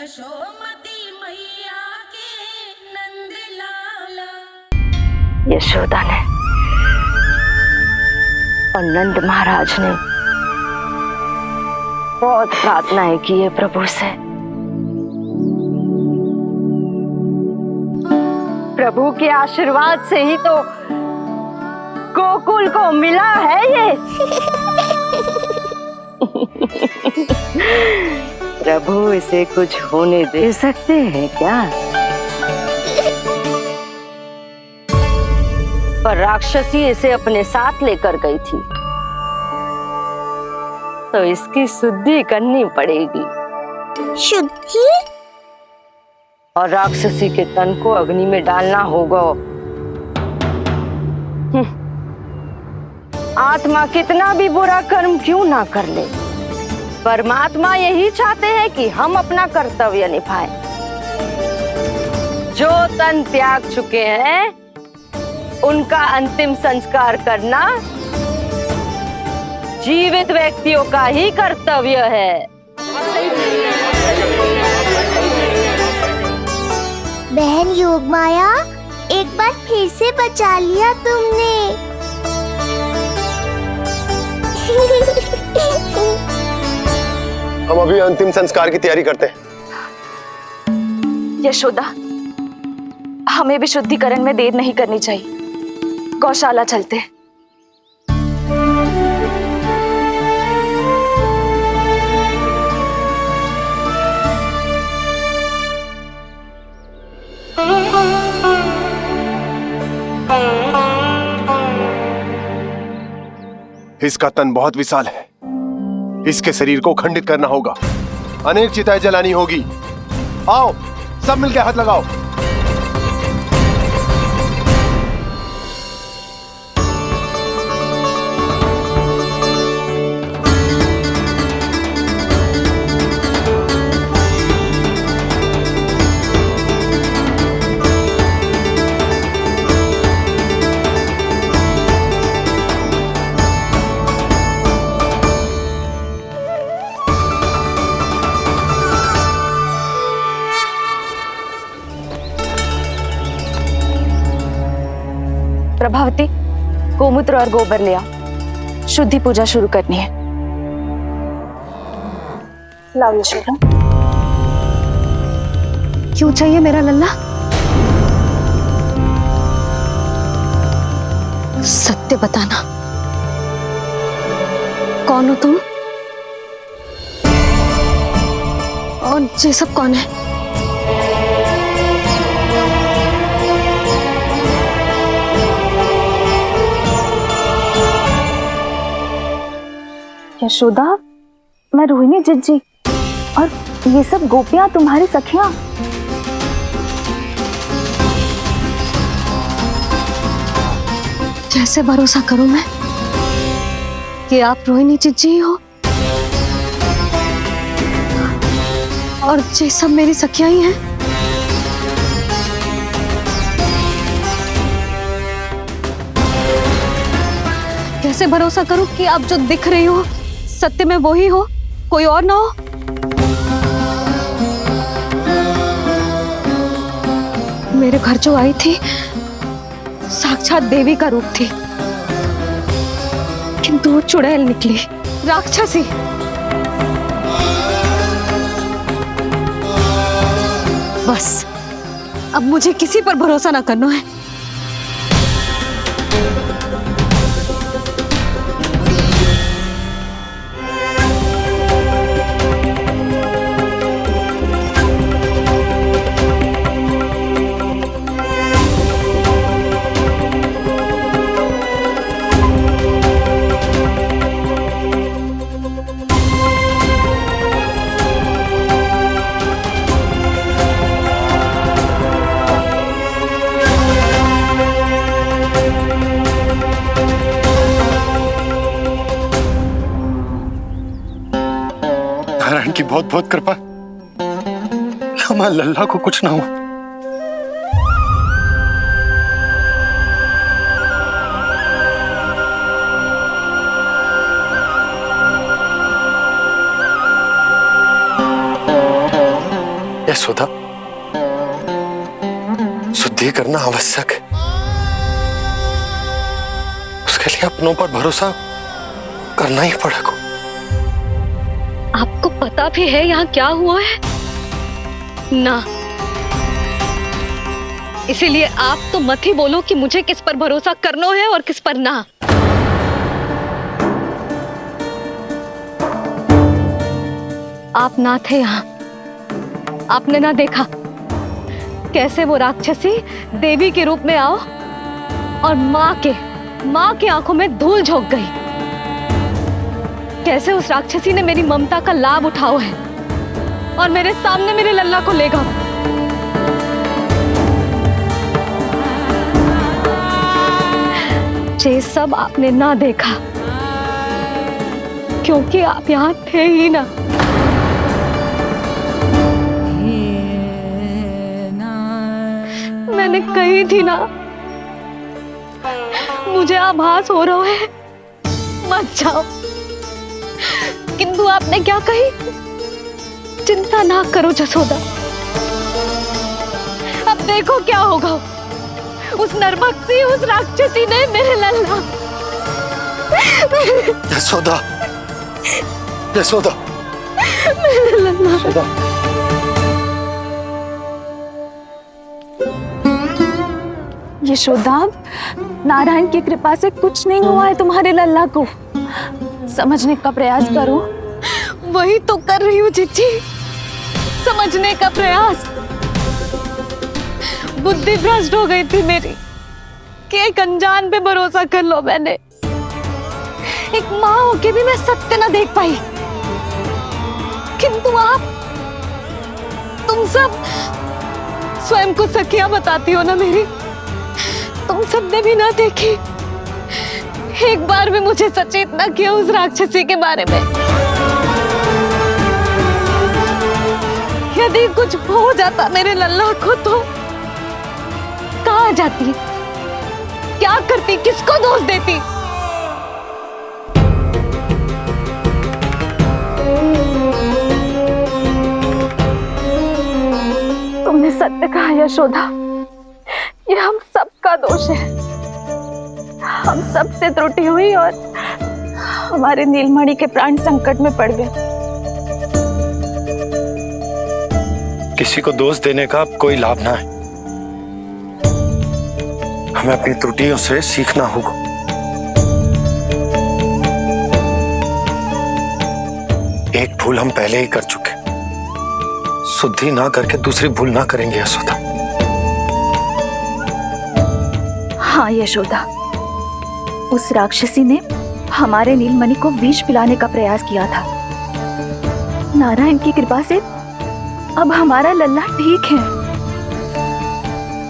यशोमती मैया के नंद लाला। यशोदा ने और नंद महाराज ने बहुत प्रार्थनाएं की है प्रभु से। प्रभु के आशीर्वाद से ही तो गोकुल को मिला है ये। प्रभु इसे कुछ होने दे सकते हैं क्या? पर राक्षसी इसे अपने साथ लेकर गई थी, तो इसकी शुद्धि करनी पड़ेगी। शुद्धि? और राक्षसी के तन को अग्नि में डालना होगा। आत्मा कितना भी बुरा कर्म क्यों ना कर ले, परमात्मा यही चाहते हैं कि हम अपना कर्तव्य निभाएं। जो तन त्याग चुके हैं उनका अंतिम संस्कार करना जीवित व्यक्तियों का ही कर्तव्य है। बहन योगमाया, एक बार फिर से बचा लिया तुमने। हम अभी अंतिम संस्कार की तैयारी करते हैं। यशोदा, हमें भी शुद्धिकरण में देर नहीं करनी चाहिए। गौशाला चलते हैं। इसका तन बहुत विशाल है, इसके शरीर को खंडित करना होगा, अनेक चिताएं जलानी होगी। आओ सब मिलकर हाथ लगाओ। प्रभावती, गोमूत्र और गोबर ले आओ, शुद्धि पूजा शुरू करनी है। लाओ यशोदा। क्यों चाहिए मेरा लल्ला? सत्य बताना, कौन हो तुम और ये सब कौन है? यशोदा, मैं रोहिणी जिज्जी और ये सब गोपियां तुम्हारी सखियां। कैसे भरोसा करूं मैं कि आप रोहिणी जिज्जी ही हो और ये सब मेरी सखियां ही हैं। कैसे भरोसा करूं कि आप जो दिख रही हो सत्य में वो ही हो, कोई और ना हो? मेरे घर जो आई थी साक्षात देवी का रूप थी, किंतु वो चुड़ैल निकली, राक्षसी। बस अब मुझे किसी पर भरोसा ना करना है। नारायण की बहुत बहुत कृपा, हमारे लल्ला को कुछ ना हो। यशोदा, शुद्धि करना आवश्यक है। उसके लिए अपनों पर भरोसा करना ही पड़ेगा। आपको पता भी है यहाँ क्या हुआ है ना? इसीलिए आप तो मत ही बोलो कि मुझे किस पर भरोसा करना है और किस पर ना। आप ना थे यहाँ, आपने ना देखा कैसे वो राक्षसी देवी के रूप में आओ और माँ के आंखों में धूल झोंक गई। कैसे उस राक्षसी ने मेरी ममता का लाभ उठाओ है और मेरे सामने मेरे लल्ला को ले गया। ये सब आपने ना देखा क्योंकि आप यहाँ थे ही ना। मैंने कही थी ना, मुझे आभास हो रहा है, मत जाओ। किंतु आपने क्या कही? चिंता ना करो जसोदा, अब देखो क्या होगा। उस नरभक्षी, उस राक्षसी ने मेरे लल्ला। यशोदा, यशोदा, मेरे लल्ला। यशोदा। यशोदा, नारायण की कृपा से कुछ नहीं हुआ है तुम्हारे लल्ला को। समझने का प्रयास करो। वही तो कर रही हूँ जीजी, समझने का प्रयास। बुद्धि भ्रष्ट हो गई थी मेरी कि एक अनजान पे भरोसा कर लो मैंने। एक माँ होके भी मैं सत्य ना देख पाई। किंतु आप, तुम सब स्वयं को सखियां बताती हो ना मेरी, तुम सबने भी ना देखी, एक बार भी मुझे सचेत ना किया उस राक्षसी के बारे में। यदि कुछ हो जाता मेरे लल्ला को तो कहाँ जाती, क्या करती, किसको दोष देती? तुमने सत्य कहा यशोदा, ये हम सबका दोष है। हम सबसे त्रुटि हुई और हमारे नीलमणि के प्राण संकट में पड़ गए। किसी को दोष देने का कोई लाभ ना है। हमें अपनी त्रुटियों से सीखना होगा। एक भूल हम पहले ही कर चुके, शुद्धि ना करके दूसरी भूल ना करेंगे यशोदा। हाँ यशोदा, उस राक्षसी ने हमारे नीलमणि को विष पिलाने का प्रयास किया था। नारायण की कृपा से अब हमारा लल्ला ठीक है,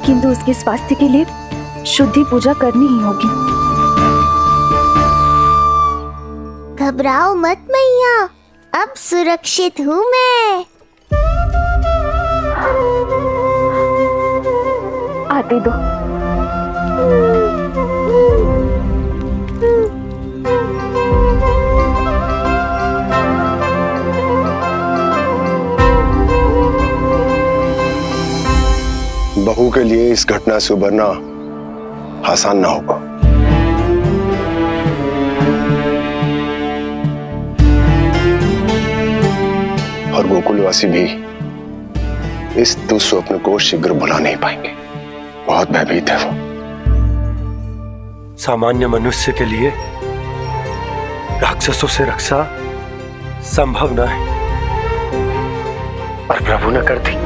किंतु उसके स्वास्थ्य के लिए शुद्धि पूजा करनी ही होगी। घबराओ मत मैया, अब सुरक्षित हूँ मैं। आते दो। बहू के लिए इस घटना से उबरना आसान ना होगा। और गोकुलवासी भी इस दुस्वप्न को शीघ्र भुला नहीं पाएंगे। बहुत भयभीत है वो। सामान्य मनुष्य के लिए राक्षसों से रक्षा संभव न है, पर प्रभु ने कर दी।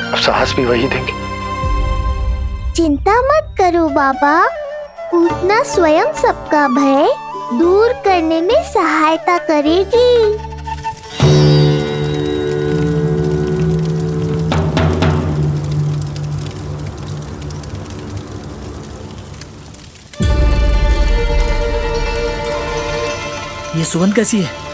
अब साहस भी वही देंगे। चिंता मत करो बाबा, पूतना स्वयं सबका भय दूर करने में सहायता करेगी। ये सुगंध कैसी है?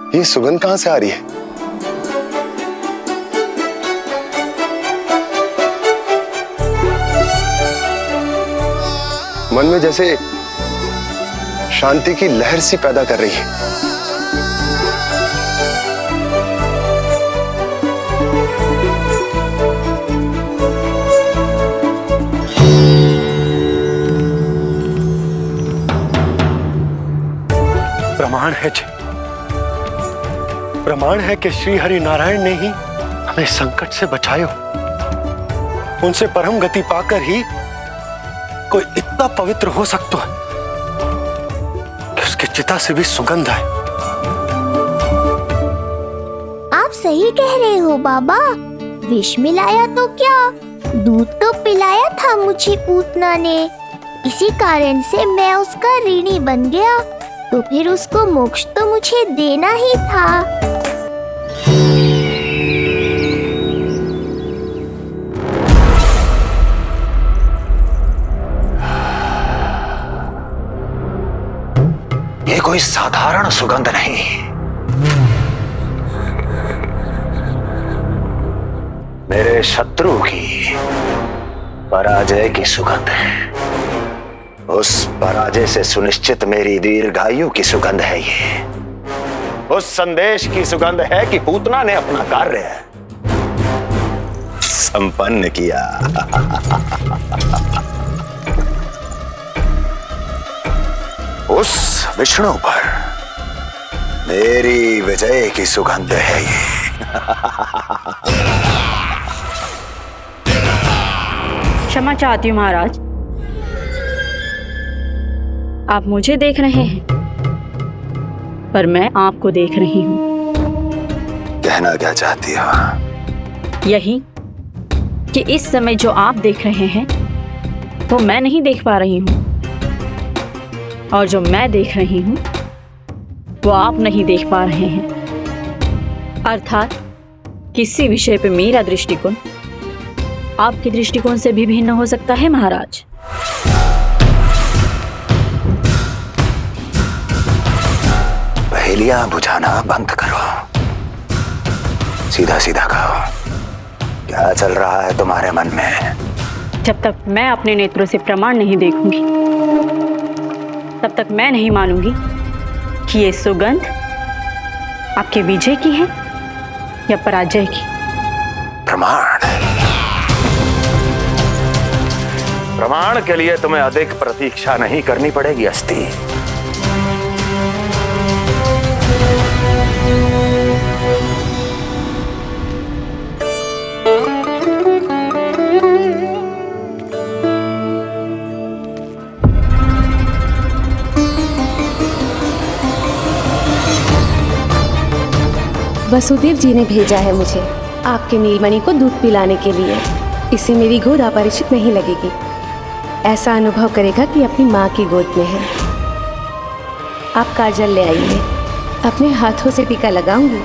ये सुगंध कहां से आ रही है? मन में जैसे शांति की लहर सी पैदा कर रही है। प्रमाण है कि श्री हरि नारायण ने ही हमें संकट से बचाए हो। उनसे परम गति पाकर ही कोई इतना पवित्र हो सकता है कि उसकी चिता से भी सुगंध है। आप सही कह रहे हो बाबा। विष मिलाया तो क्या, दूध तो पिलाया था मुझे पूतना ने। इसी कारण से मैं उसका ऋणी बन गया, तो फिर उसको मोक्ष तो मुझे देना ही था। ये कोई साधारण सुगंध नहीं, मेरे शत्रु की पराजय की सुगंध है। उस पराजय से सुनिश्चित मेरी दीर्घायु की सुगंध है ये। उस संदेश की सुगंध है कि पूतना ने अपना कार्य संपन्न किया। उस विष्णु पर मेरी विजय की सुगंध है ये। क्षमा चाहती हूँ महाराज, आप मुझे देख रहे हैं पर मैं आपको देख रही हूँ। कहना क्या चाहती हो? यही कि इस समय जो आप देख रहे हैं वो मैं नहीं देख पा रही हूँ, और जो मैं देख रही हूँ वो आप नहीं देख पा रहे हैं। अर्थात किसी विषय पे मेरा दृष्टिकोण आपके दृष्टिकोण से भी भिन्न हो सकता है महाराज। पहेलियां बुझाना बंद करो, सीधा सीधा कहो, क्या चल रहा है तुम्हारे मन में? जब तक मैं अपने नेत्रों से प्रमाण नहीं देखूंगी तब तक मैं नहीं मानूंगी कि ये सुगंध आपके विजय की है या पराजय की। प्रमाण के लिए तुम्हें अधिक प्रतीक्षा नहीं करनी पड़ेगी अस्ति। वसुदेव जी ने भेजा है मुझे आपके नीलमणि को दूध पिलाने के लिए। इससे मेरी गोद अपरिचित नहीं लगेगी, ऐसा अनुभव करेगा कि अपनी माँ की गोद में है। आप काजल ले आइए, अपने हाथों से टीका लगाऊंगी।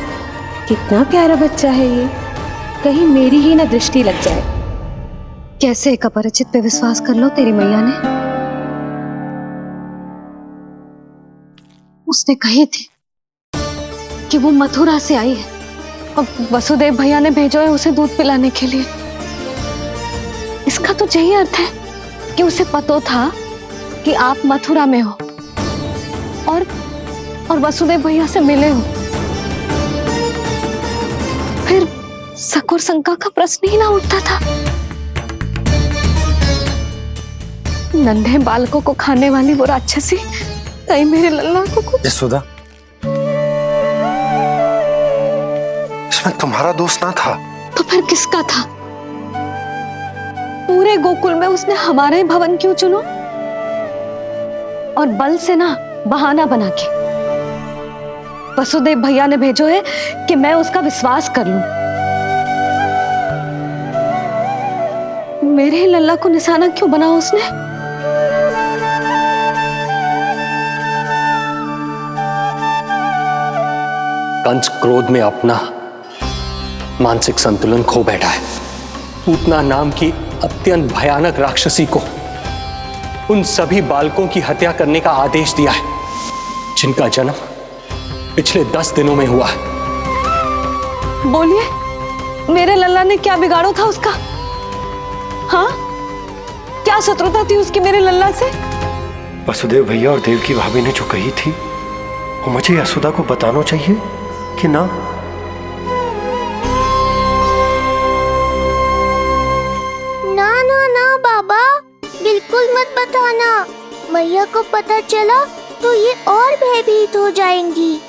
कितना प्यारा बच्चा है ये, कहीं मेरी ही ना दृष्टि लग जाए। कैसे एक अपरिचित पे विश्वास कर लो तेरी मैया ने? उसने कही थी कि वो मथुरा से आई है और वसुदेव भैया ने भेजा है उसे दूध पिलाने के लिए। इसका तो यही अर्थ है कि उसे पता था कि आप मथुरा में हो और वसुदेव भैया से मिले हो। फिर शक और शंका का प्रश्न ही ना उठता था। नन्हे बालकों को खाने वाली वो राक्षसी कहीं मेरे लल्ला को यशोदा, इसमें तुम्हारा दोष ना था। तो फिर किसका था? पूरे गोकुल में उसने हमारा ही भवन क्यों चुनो? और बल से ना बहाना बना के वसुदेव भैया ने भेजो है कि मैं उसका विश्वास कर लूं। मेरे ही लल्ला को निशाना क्यों बना उसने? कंस क्रोध में अपना मानसिक संतुलन खो बैठा है। पूतना नाम की अत्यंत भयानक राक्षसी को उन सभी बालकों की हत्या करने का आदेश दिया है जिनका जन्म पिछले 10 दिनों में हुआ है। बोलिए, मेरे लल्ला ने क्या बिगाड़ो था उसका? हाँ, क्या शत्रुता थी उसकी मेरे लल्ला से? वसुदेव भैया और देवकी भाभी ने जो कही थी वो मुझे यशोदा को बताना चाहिए कि ना? ना ना ना बाबा, बिल्कुल मत बताना। मैया को पता चला तो ये और भयभीत हो जाएंगी।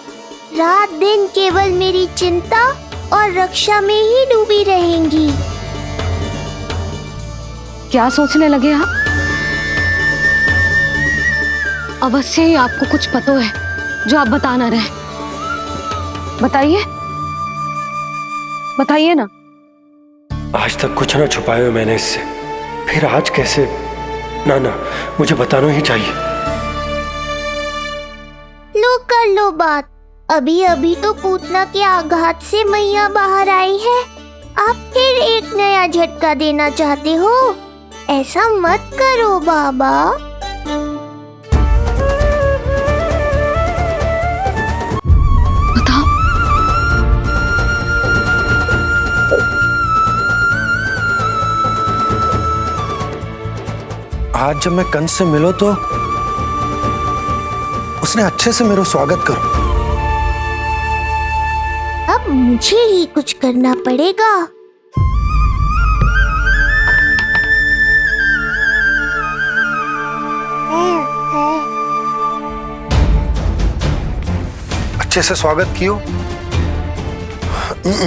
रात दिन केवल मेरी चिंता और रक्षा में ही डूबी रहेंगी। क्या सोचने लगे आप? अवश्य ही आपको कुछ पता है जो आप बता ना रहे। बताइए, बताइए ना। आज तक कुछ ना छुपाया मैंने इससे, फिर आज कैसे? ना ना, मुझे बताना ही चाहिए। लो कर लो बात। अभी अभी तो पूतना के आघात से मैया बाहर आई है, आप फिर एक नया झटका देना चाहते हो? ऐसा मत करो बाबा। बताओ। आज जब मैं कंस से मिलो तो उसने अच्छे से मेरा स्वागत करो। अब मुझे ही कुछ करना पड़ेगा। अच्छे से स्वागत कियो,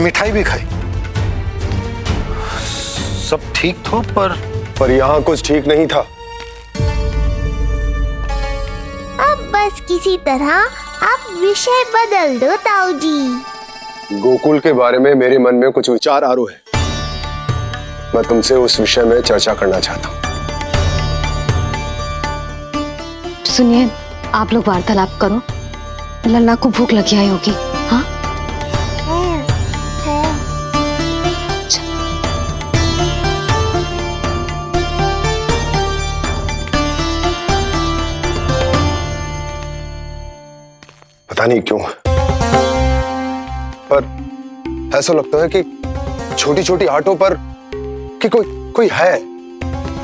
मिठाई भी खाई, सब ठीक तो, पर यहाँ कुछ ठीक नहीं था। अब बस किसी तरह आप विषय बदल दो ताऊ जी। गोकुल के बारे में मेरे मन में कुछ विचार आ रहे हैं। मैं तुमसे उस विषय में चर्चा करना चाहता हूँ। सुनिए, आप लोग वार्तालाप करो। लल्ला को भूख लगी आई होगी। हाँ, पता नहीं क्यों, पर ऐसा लगता है कि छोटी छोटी आटों पर कि कोई है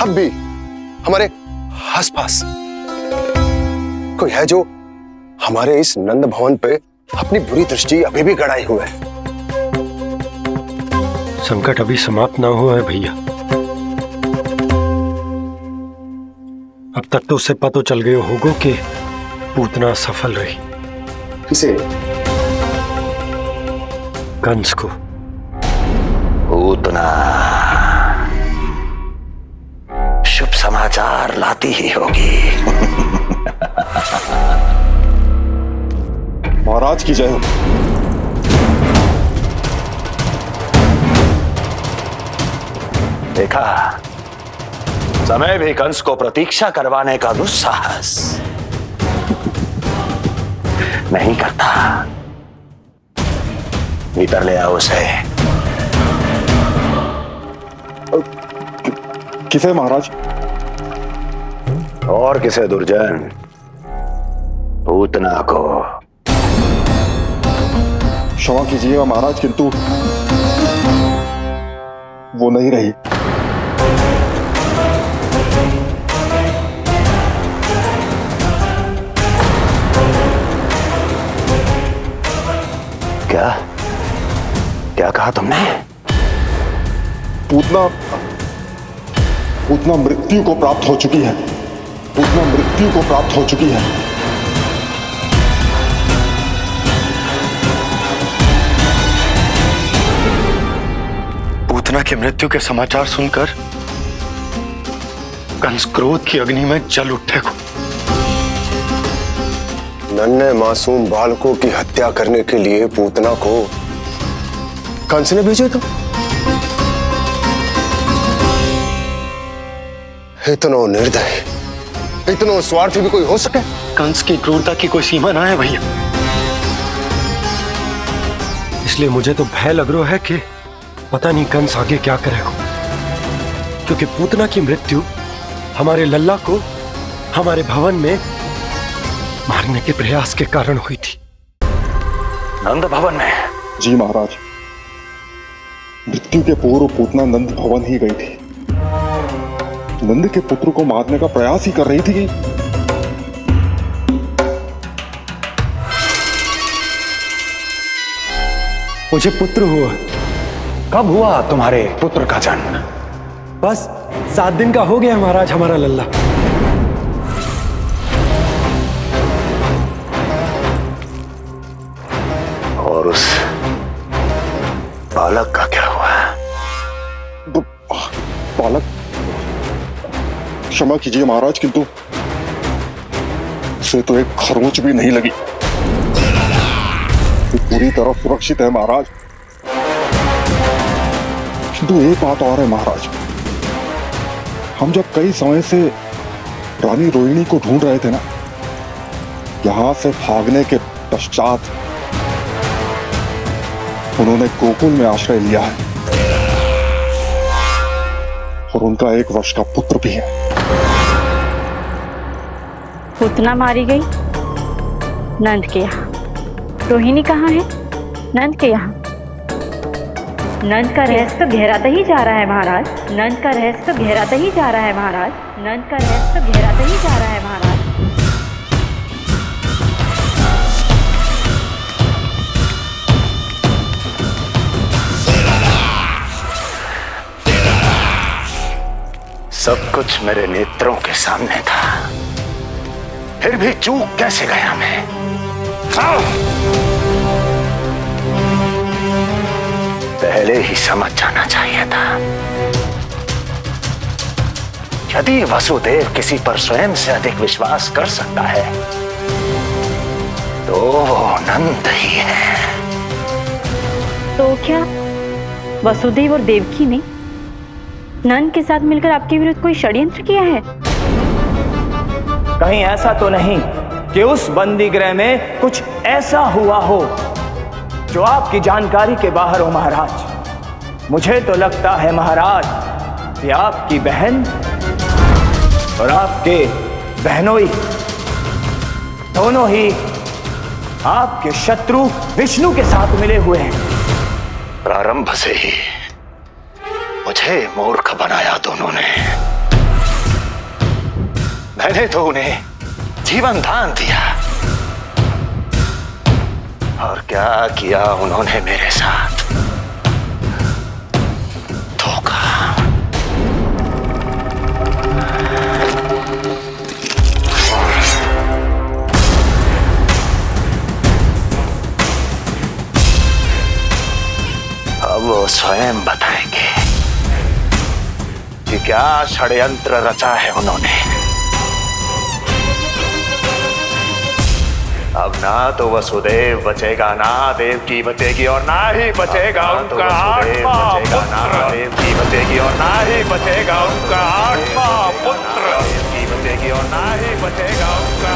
अब भी हमारे आसपास। कोई है जो हमारे इस नंद भवन पे अपनी बुरी दृष्टि अभी भी गड़ाए हुए है। संकट अभी समाप्त ना हुआ है भैया। अब तक तो उससे पता चल गया होगा कि पूतना सफल रही। किसे? कंस को। पूतना शुभ समाचार लाती ही होगी। महाराज की जय हो। देखा, समय भी कंस को प्रतीक्षा करवाने का दुस्साहस नहीं करता। भीतर ले आओ उसे। किसे महाराज? और किसे दुर्जन? पूतना को। क्षमा कीजिएगा महाराज, किंतु वो नहीं रही। क्या क्या कहा तुमने? पूतना मृत्यु को प्राप्त हो चुकी है। पूतना मृत्यु को प्राप्त हो चुकी है। पूतना की मृत्यु के समाचार सुनकर कंस क्रोध की अग्नि में जल उठे को। नन्हे मासूम बालकों की हत्या करने के लिए पूतना को कंस ने भेजा था। इतना निर्दय, इतना स्वार्थी भी कोई हो सके? कंस की क्रूरता की कोई सीमा ना है भैया। इसलिए मुझे तो भय लग रहा है कि पता नहीं कंस आगे क्या करेगा, क्योंकि पूतना की मृत्यु हमारे लल्ला को हमारे भवन में मारने के प्रयास के कारण हुई थी। नंद भवन में? जी महाराज, मृत्यु के पूर्व पूतना नंद भवन ही गई थी। नंद के पुत्र को मारने का प्रयास ही कर रही थी। मुझे पुत्र हुआ। कब हुआ तुम्हारे पुत्र का जन्म? बस 7 दिन का हो गया महाराज हमारा लल्ला। और उस बालक का क्या हुआ? बालक, क्षमा कीजिए महाराज, किंतु उसे तो एक खरोंच भी नहीं लगी। पूरी तरह सुरक्षित है महाराज। किंतु एक बात और है महाराज, हम जब कई समय से रानी रोहिणी को ढूंढ रहे थे ना, यहां से भागने के पश्चात उन्होंने गोकुल में आश्रय लिया है और उनका 1 वर्ष का पुत्र भी है। पूतना मारी गई नंद के यहाँ। रोहिणी कहाँ है? नंद के यहाँ। नंद का रहस्य तो गहराता ही जा रहा है महाराज। नंद का रहस्य तो गहराता ही जा रहा है महाराज। नंद का रहस्य तो गहराता ही जा रहा है महाराज। सब कुछ मेरे नेत्रों के सामने था, फिर भी चूक कैसे गया मैं? पहले ही समझ जाना चाहिए था। यदि वसुदेव किसी पर स्वयं से अधिक विश्वास कर सकता है तो वो नंद ही है। तो क्या वसुदेव और देवकी ने नंद के साथ मिलकर आपके विरुद्ध कोई षड्यंत्र किया है? कहीं ऐसा तो नहीं कि उस बंदी गृह में कुछ ऐसा हुआ हो जो आपकी जानकारी के बाहर हो महाराज। मुझे तो लगता है महाराज कि आपकी बहन और आपके बहनोई दोनों ही आपके शत्रु विष्णु के साथ मिले हुए हैं। प्रारंभ से ही मुझे मूर्ख बनाया दोनों ने। मैंने तो उन्हें जीवन दान दिया और क्या किया उन्होंने मेरे साथ? धोखा। अब वो स्वयं बताएंगे कि क्या षड्यंत्र रचा है उन्होंने। अब ना तो वसुदेव बचेगा, ना देवकी बचेगी और ना ही बचेगा उनका आठवां पुत्र। देवकी बचेगी और ना ही बचेगा उनका आठवां पुत्र। देवकी बचेगी और ना ही बचेगा उनका